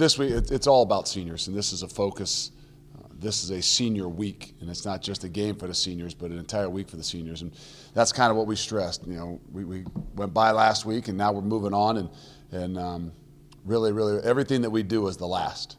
this week, it's all about seniors, and this is a focus. This is a senior week, and it's not just a game for the seniors, but an entire week for the seniors. And that's kind of what we stressed. We went by last week, and now we're moving on, and really, everything that we do is the last.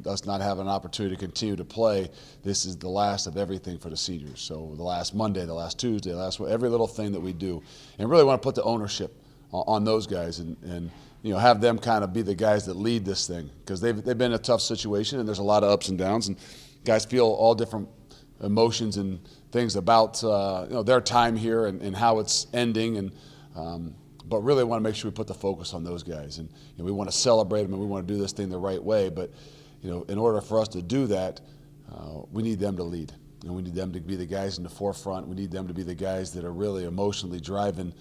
Us not having an opportunity to continue to play, this is the last of everything for the seniors. So the last Monday, the last Tuesday, every little thing that we do, and really want to put the ownership on those guys and have them kind of be the guys that lead this thing, because they've been in a tough situation, and there's a lot of ups and downs, and guys feel all different emotions and things about their time here and how it's ending, but really want to make sure we put the focus on those guys, and we want to celebrate them, and we want to do this thing the right way. But in order for us to do that, we need them to lead, and we need them to be the guys in the forefront. We need them to be the guys that are really emotionally driving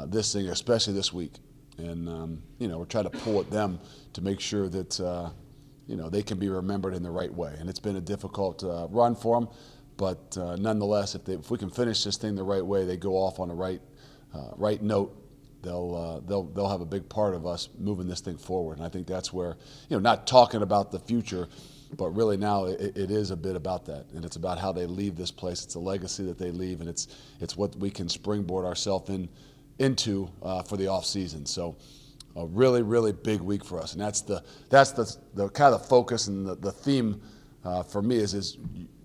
this thing, especially this week. And we're trying to pull at them to make sure that they can be remembered in the right way. And it's been a difficult run for them, but nonetheless, if we can finish this thing the right way, they go off on the right note. They'll have a big part of us moving this thing forward. And I think that's where, not talking about the future, but really now it is a bit about that, and it's about how they leave this place. It's a legacy that they leave, and it's what we can springboard ourselves into for the off season. So a really big week for us, and that's the kind of focus and the theme for me is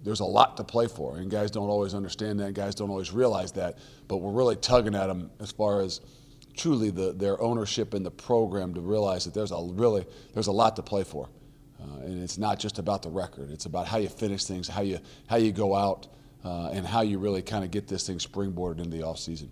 there's a lot to play for, and guys don't always understand that, guys don't always realize that, but we're really tugging at them as far as truly their ownership in the program to realize that there's a lot to play for, and it's not just about the record. It's about how you finish things, how you go out, and how you really kind of get this thing springboarded into the off season.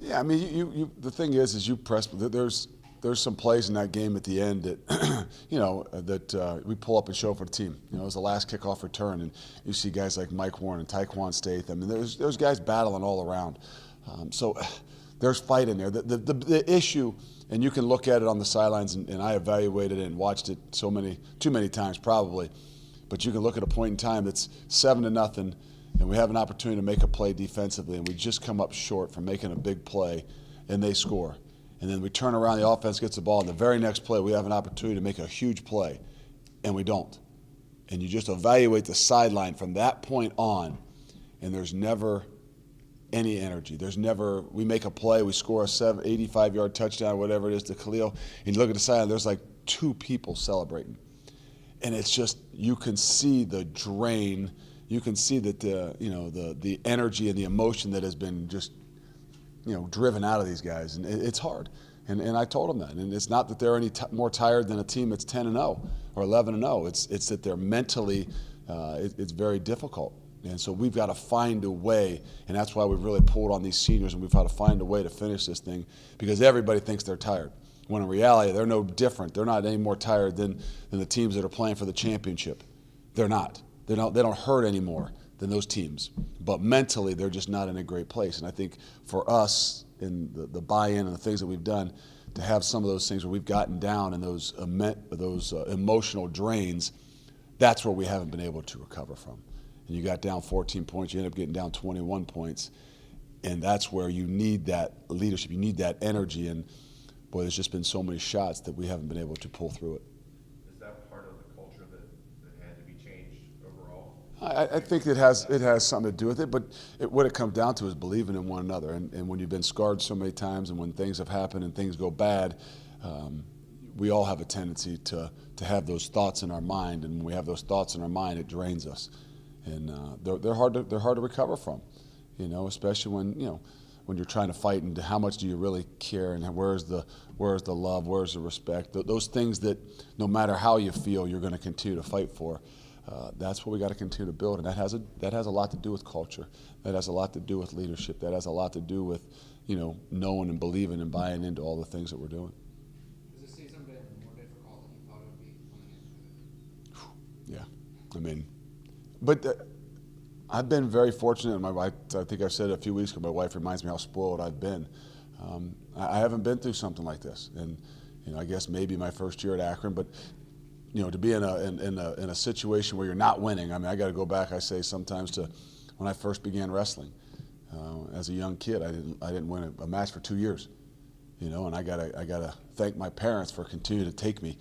Yeah, I mean, the thing is you press. There's some plays in that game at the end that, that we pull up and show for the team. It was the last kickoff return, and you see guys like Mike Warren and Tyquan Statham. I mean, there's guys battling all around. So there's fight in there. The issue, and you can look at it on the sidelines, and I evaluated it and watched it too many times probably, but you can look at a point in time that's 7-0. And we have an opportunity to make a play defensively, and we just come up short from making a big play, and they score. And then we turn around, the offense gets the ball, and the very next play we have an opportunity to make a huge play, and we don't. And you just evaluate the sideline from that point on, and there's never any energy. We make a play, we score a 85-yard touchdown, whatever it is, to Khalil, and you look at the sideline, there's like 2 people celebrating. And it's just, you can see the drain. You can see that the energy and the emotion that has been just driven out of these guys, and it's hard. And I told them that. And it's not that they're any more tired than a team that's 10-0 or 11-0. It's that they're mentally it's very difficult. And so we've got to find a way, and that's why we've really pulled on these seniors, and we've got to find a way to finish this thing, because everybody thinks they're tired. When in reality, they're no different. They're not any more tired than the teams that are playing for the championship. They're not. They don't hurt any more than those teams. But mentally, they're just not in a great place. And I think for us, in the buy-in and the things that we've done, to have some of those things where we've gotten down in those emotional drains, that's where we haven't been able to recover from. And you got down 14 points, you end up getting down 21 points, and that's where you need that leadership, you need that energy. And boy, there's just been so many shots that we haven't been able to pull through it. I think it has something to do with it, but what it comes down to is believing in one another. And when you've been scarred so many times, and when things have happened and things go bad, we all have a tendency to have those thoughts in our mind. And when we have those thoughts in our mind, it drains us, and they're hard to recover from. Especially when you're trying to fight, and how much do you really care, and where's the love, where's the respect? Those things that no matter how you feel, you're going to continue to fight for. That's what we got to continue to build, and that has a lot to do with culture. That has a lot to do with leadership. That has a lot to do with, knowing and believing and buying into all the things that we're doing. Has this season been more difficult than you thought it would be coming into it? Yeah, I mean, but I've been very fortunate. And my wife, I think I said it a few weeks ago, my wife reminds me how spoiled I've been. I haven't been through something like this, and I guess maybe my first year at Akron, but. To be in a situation where you're not winning. I mean, I got to go back. I say sometimes to when I first began wrestling. As a young kid, I didn't win a match for 2 years. And I gotta thank my parents for continuing to take me,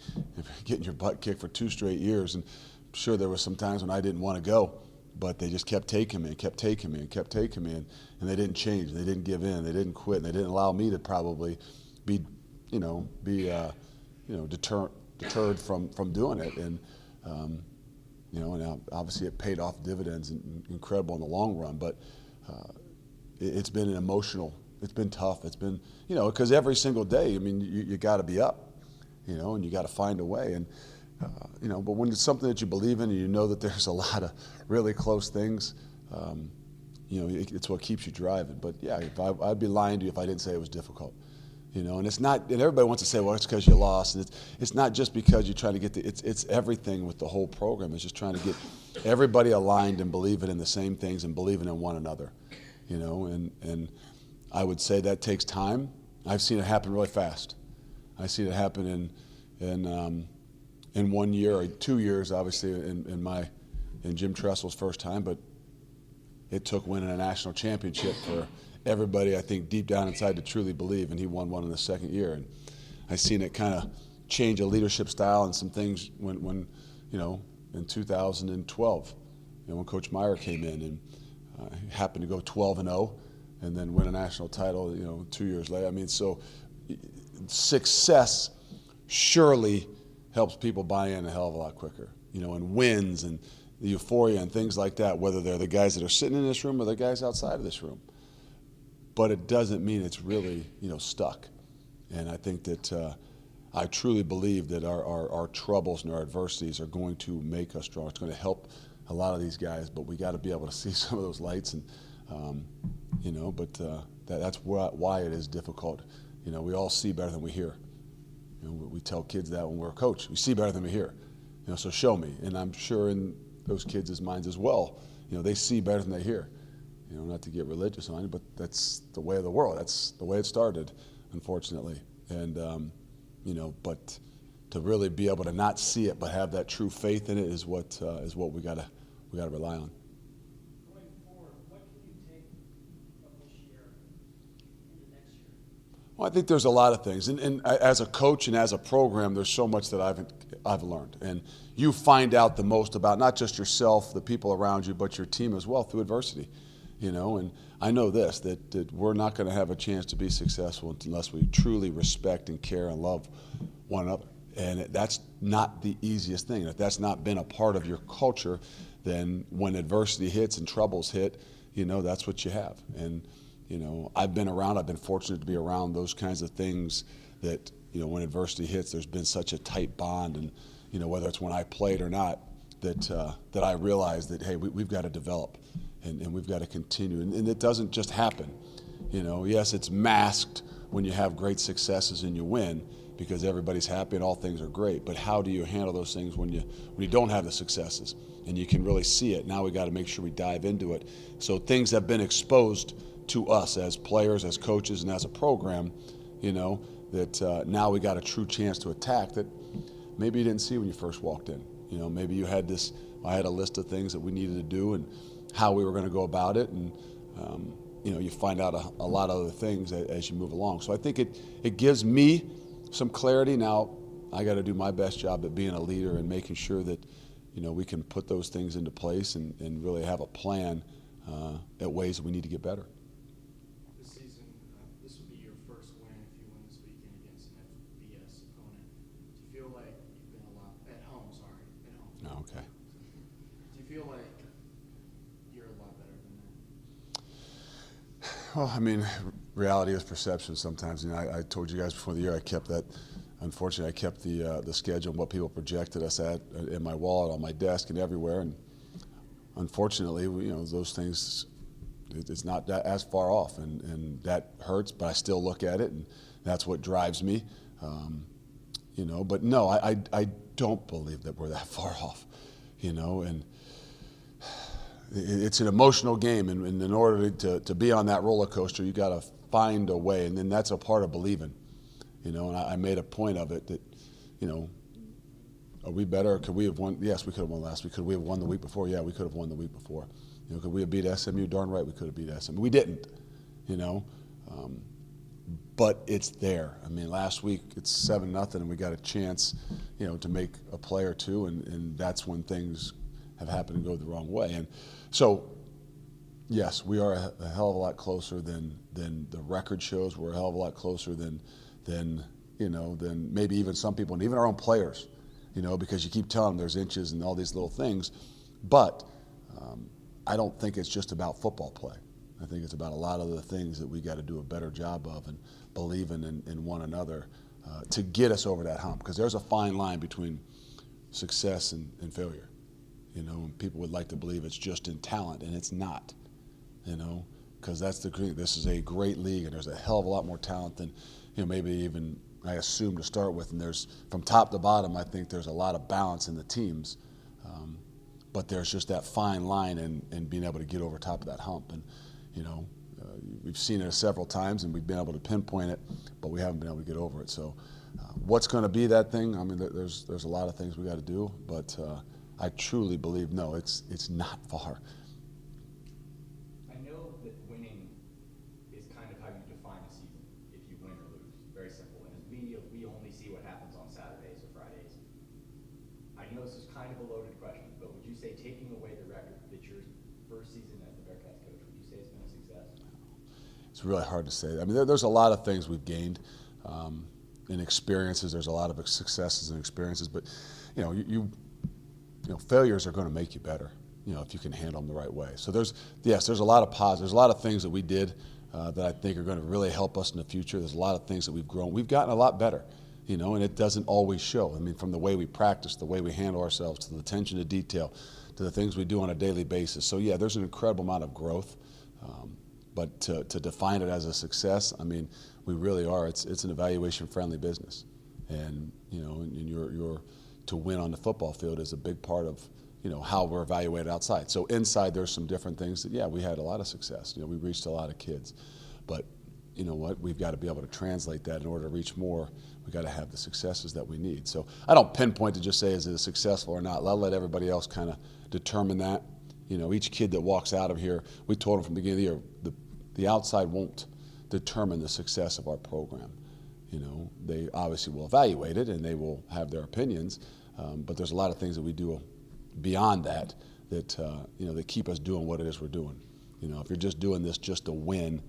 getting your butt kicked for 2 straight years. And I'm sure there were some times when I didn't want to go, but they just kept taking me and kept taking me and kept taking me, and they didn't change. They didn't give in. They didn't quit. And they didn't allow me to probably be deterred from doing it. And and obviously it paid off dividends and incredible in the long run. But it's been it's been tough. It's been, because every single day, you got to be up, and you got to find a way. And, but when it's something that you believe in and you know that there's a lot of really close things, it's what keeps you driving. But yeah, I'd be lying to you if I didn't say it was difficult. And it's not, and everybody wants to say, well, it's because you lost. And it's not just because you're trying to get it's everything with the whole program. It's just trying to get everybody aligned and believing in the same things and believing in one another, and I would say that takes time. I've seen it happen really fast. I've seen it happen in 1 year or 2 years, obviously, in Jim Tressel's first time, but it took winning a national championship for everybody, I think, deep down inside to truly believe, and he won one in the second year. And I've seen it kind of change a leadership style and some things when in 2012, when Coach Meyer came in and happened to go 12-0 and then win a national title, 2 years later. So success surely helps people buy in a hell of a lot quicker, and wins and the euphoria and things like that, whether they're the guys that are sitting in this room or the guys outside of this room. But it doesn't mean it's really, stuck. And I think that I truly believe that our troubles and our adversities are going to make us strong. It's going to help a lot of these guys, but we got to be able to see some of those lights. And that's why it is difficult. We all see better than we hear. We tell kids that when we're a coach. We see better than we hear. So show me. And I'm sure in those kids' minds as well, they see better than they hear. Not to get religious on it, but that's the way of the world. That's the way it started, unfortunately. And but to really be able to not see it but have that true faith in it is what we gotta rely on. Going forward, what can you take from this year into next year? Well, I think there's a lot of things, and as a coach and as a program, there's so much that I've learned, and you find out the most about not just yourself, the people around you, but your team as well through adversity. And I know this, that we're not going to have a chance to be successful unless we truly respect and care and love one another. And that's not the easiest thing. If that's not been a part of your culture, then when adversity hits and troubles hit, that's what you have. And, I've been fortunate to be around those kinds of things that, when adversity hits, there's been such a tight bond. And, whether it's when I played or not, that I realized that, hey, we've got to develop. And we've got to continue. And it doesn't just happen. Yes, it's masked when you have great successes and you win because everybody's happy and all things are great. But how do you handle those things when you don't have the successes and you can really see it? Now we got to make sure we dive into it. So things have been exposed to us as players, as coaches, and as a program, that now we got a true chance to attack that maybe you didn't see when you first walked in. Maybe you had I had a list of things that we needed to do and how we were going to go about it, and you find out a lot of other things as you move along. So I think it gives me some clarity. Now I got to do my best job at being a leader and making sure that we can put those things into place and really have a plan at ways that we need to get better. This season, this would be your first win if you win this weekend against an FBS opponent. Do you feel like you've been a lot at home? Oh, okay. Do you feel like you're a lot better than that? Well, reality is perception sometimes. I told you guys before the year unfortunately, I kept the schedule and what people projected us at in my wallet, on my desk, and everywhere. And unfortunately, those things, it's not that as far off, and that hurts. But I still look at it, and that's what drives me. But no, I don't believe that we're that far off. And it's an emotional game, and in order to be on that roller coaster, you got to find a way, and then that's a part of believing. And I made a point of it that, are we better? Could we have won? Yes, we could have won last week. Could we have won the week before? Yeah, we could have won the week before. You know, could we have beat SMU? Darn right we could have beat SMU. We didn't, you know. But it's there. I mean, last week it's 7-0, and we got a chance, you know, to make a play or two, and that's when things have happened and go the wrong way. And so, yes, we are a hell of a lot closer than the record shows. We're a hell of a lot closer than maybe even some people, and even our own players, you know, because you keep telling them there's inches and all these little things. But I don't think it's just about football play. I think it's about a lot of the things that we got to do a better job of and believing in one another to get us over that hump. Because there's a fine line between success and failure. You know, and people would like to believe it's just in talent, and it's not. You know, because that's the great. This is a great league, and there's a hell of a lot more talent than, you know, maybe even I assume to start with. And there's from top to bottom, I think there's a lot of balance in the teams. But there's just that fine line and being able to get over top of that hump. And you know, we've seen it several times, and we've been able to pinpoint it, but we haven't been able to get over it. So, what's going to be that thing? I mean, there's a lot of things we got to do, but I truly believe no, it's not far. I know that winning is kind of how you define a season. If you win or lose, very simple. And as media, we only see what happens on Saturdays or Fridays. I know this is kind of a loaded question, but would you say taking away the record that your first season as the Bearcats coach, would you say it's been a success? It's really hard to say. I mean, there's a lot of things we've gained in experiences. There's a lot of successes and experiences, but you know, failures are going to make you better. You know, if you can handle them the right way. So there's a lot of positives. There's a lot of things that we did that I think are going to really help us in the future. There's a lot of things that we've grown. We've gotten a lot better. You know, and it doesn't always show. I mean, from the way we practice, the way we handle ourselves, to the attention to detail, to the things we do on a daily basis. So yeah, there's an incredible amount of growth. But to define it as a success, I mean, we really are. It's an evaluation-friendly business, and you know, and your to win on the football field is a big part of, you know, how we're evaluated outside. So inside, there's some different things that, yeah, we had a lot of success. You know, we reached a lot of kids, but you know what? We've got to be able to translate that in order to reach more. We've got to have the successes that we need. So I don't pinpoint to just say is it successful or not. I'll let everybody else kind of determine that. You know, each kid that walks out of here, we told them from the beginning of the year, the outside won't determine the success of our program. You know, they obviously will evaluate it and they will have their opinions, but there's a lot of things that we do beyond that you know, that keep us doing what it is we're doing. You know, if you're just doing this just to win,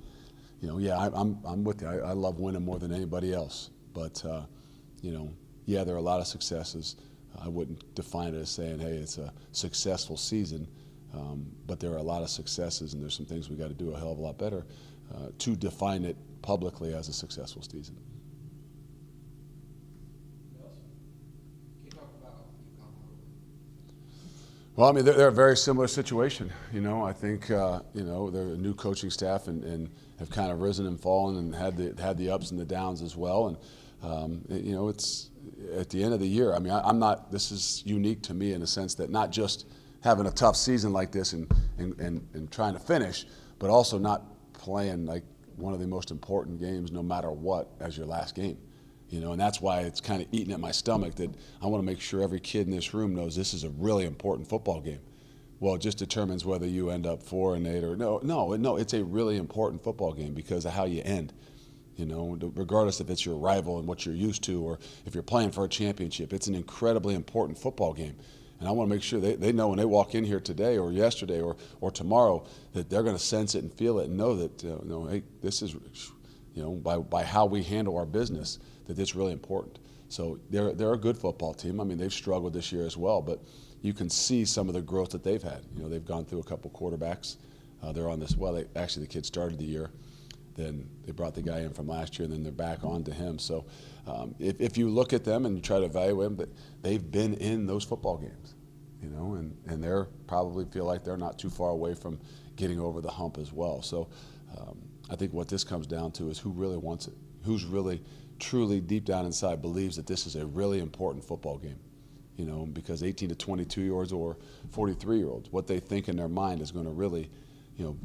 you know, yeah, I'm with you. I love winning more than anybody else, but you know, yeah, there are a lot of successes. I wouldn't define it as saying, hey, it's a successful season. But there are a lot of successes, and there's some things we got to do a hell of a lot better to define it publicly as a successful season. Can you talk about UConn? Well, I mean, they're a very similar situation. You know, I think you know, they're a new coaching staff and have kind of risen and fallen and had the ups and the downs as well. And you know, it's at the end of the year. I mean, I'm not. This is unique to me in the sense that not just having a tough season like this and trying to finish, but also not playing like one of the most important games no matter what as your last game. You know, and that's why it's kind of eating at my stomach that I want to make sure every kid in this room knows this is a really important football game. Well, it just determines whether you end up 4-8 or no, it's a really important football game because of how you end. You know, regardless if it's your rival and what you're used to or if you're playing for a championship, it's an incredibly important football game. And I want to make sure they know when they walk in here today or yesterday or tomorrow that they're going to sense it and feel it and know that, you know, hey, this is, you know, by how we handle our business, that it's really important. So they're a good football team. I mean, they've struggled this year as well, but you can see some of the growth that they've had. You know, they've gone through a couple quarterbacks. They're on this, well, the kid started the year. Then they brought the guy in from last year, and then they're back on to him. So if you look at them and you try to evaluate them, they've been in those football games, you know, and they're probably feel like they're not too far away from getting over the hump as well. So I think what this comes down to is who really wants it, who's really truly deep down inside believes that this is a really important football game, you know, because 18 to 22-year-olds or 43-year-olds, what they think in their mind is going to really, you know,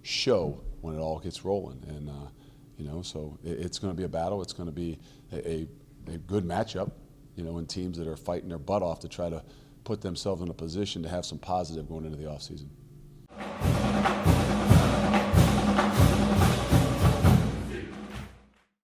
show when it all gets rolling. And, you know, so it's going to be a battle. It's going to be a good matchup, you know, in teams that are fighting their butt off to try to put themselves in a position to have some positive going into the offseason.